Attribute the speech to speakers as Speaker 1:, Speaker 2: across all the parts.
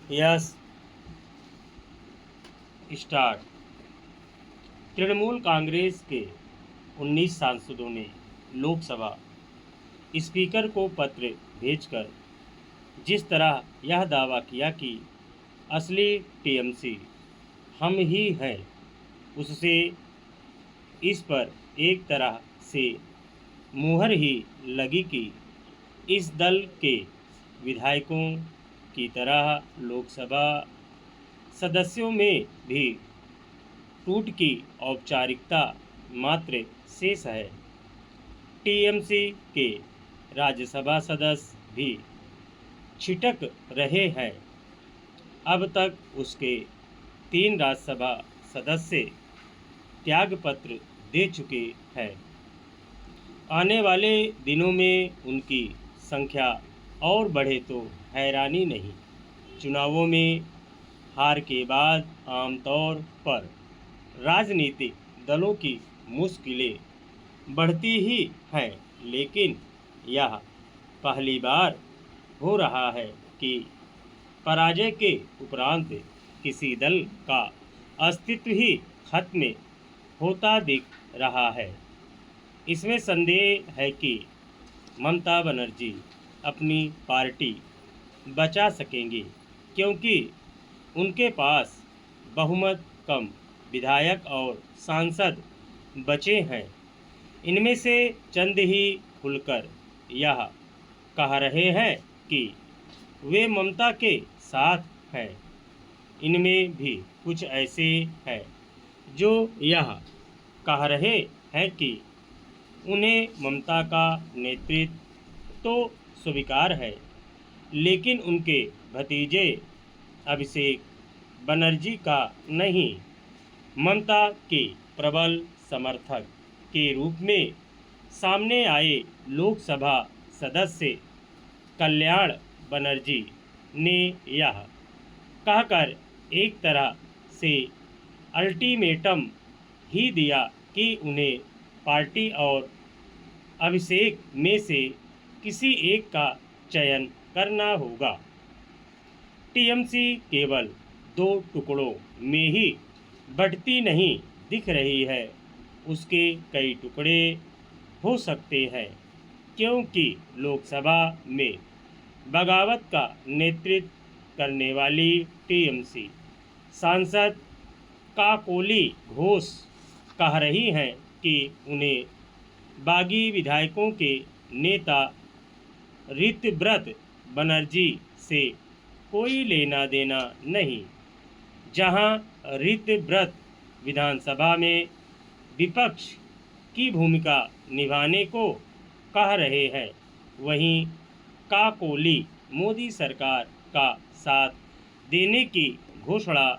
Speaker 1: Yes start. Trinamool Congress के 19 सांसदों ने लोकसभा स्पीकर को पत्र भेजकर जिस तरह यह दावा किया कि असली टीएमसी हम ही हैं, उससे इस पर एक तरह से मुहर ही लगी कि इस दल के विधायकों की तरह लोकसभा सदस्यों में भी टूट की औपचारिकता मात्र शेष है। टीएमसी के राज्यसभा सदस्य भी छिटक रहे हैं। अब तक उसके 3 राज्यसभा सदस्य त्यागपत्र दे चुके हैं। आने वाले दिनों में उनकी संख्या और बढ़े तो हैरानी नहीं। चुनावों में हार के बाद आमतौर पर राजनीतिक दलों की मुश्किलें बढ़ती ही हैं, लेकिन यह पहली बार हो रहा है कि पराजय के उपरांत किसी दल का अस्तित्व ही खत्म होता दिख रहा है। इसमें संदेह है कि ममता बनर्जी अपनी पार्टी बचा सकेंगी, क्योंकि उनके पास बहुमत कम विधायक और सांसद बचे हैं। इनमें से चंद ही खुलकर यह कह रहे हैं कि वे ममता के साथ हैं। इनमें भी कुछ ऐसे हैं जो यह कह रहे हैं कि उन्हें ममता का नेतृत्व तो स्वीकार है, लेकिन उनके भतीजे अभिषेक बनर्जी का नहीं। ममता के प्रबल समर्थक के रूप में सामने आए लोकसभा सदस्य कल्याण बनर्जी ने यह कहकर एक तरह से अल्टीमेटम ही दिया कि उन्हें पार्टी और अभिषेक में से किसी एक का चयन करना होगा। टीएमसी केवल 2 टुकड़ों में ही बढ़ती नहीं दिख रही है, उसके कई टुकड़े हो सकते हैं, क्योंकि लोकसभा में बगावत का नेतृत्व करने वाली टीएमसी सांसद काकोली घोष कह रही हैं कि उन्हें बागी विधायकों के नेता ऋतव्रत बनर्जी से कोई लेना देना नहीं। जहां ऋतव्रत विधानसभा में विपक्ष की भूमिका निभाने को कह रहे हैं, वहीं काकोली मोदी सरकार का साथ देने की घोषणा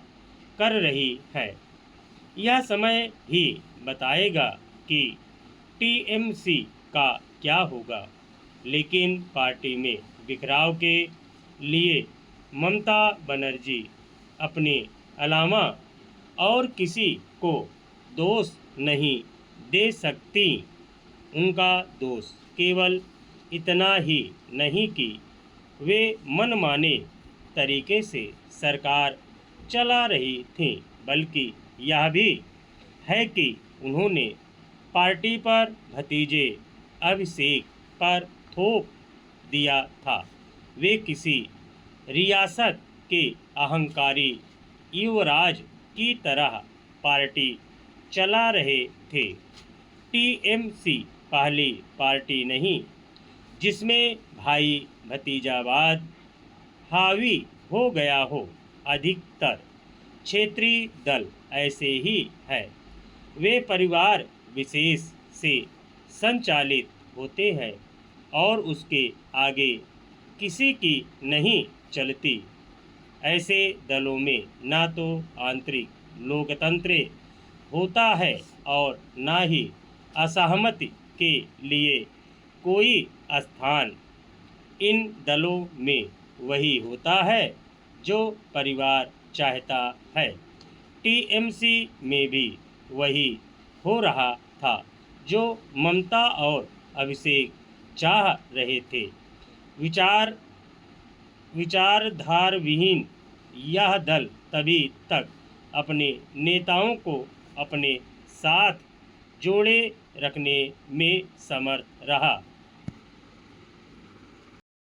Speaker 1: कर रही है। यह समय ही बताएगा कि टीएमसी का क्या होगा, लेकिन पार्टी में बिखराव के लिए ममता बनर्जी अपने अलावा और किसी को दोष नहीं दे सकती। उनका दोष केवल इतना ही नहीं कि वे मनमाने तरीके से सरकार चला रही थीं, बल्कि यह भी है कि उन्होंने पार्टी पर भतीजे अभिषेक पर थोप दिया था। वे किसी रियासत के अहंकारी युवराज की तरह पार्टी चला रहे थे। टीएमसी पहली पार्टी नहीं जिसमें भाई भतीजावाद हावी हो गया हो। अधिकतर क्षेत्रीय दल ऐसे ही है। वे परिवार विशेष से संचालित होते हैं और उसके आगे किसी की नहीं चलती। ऐसे दलों में ना तो आंतरिक लोकतंत्र होता है और ना ही असहमति के लिए कोई स्थान। इन दलों में वही होता है जो परिवार चाहता है। टीएमसी में भी वही हो रहा था जो ममता और अभिषेक चाह रहे थे। विचारधार विहीन यह दल तभी तक अपने नेताओं को अपने साथ जोड़े रखने में समर्थ रहा।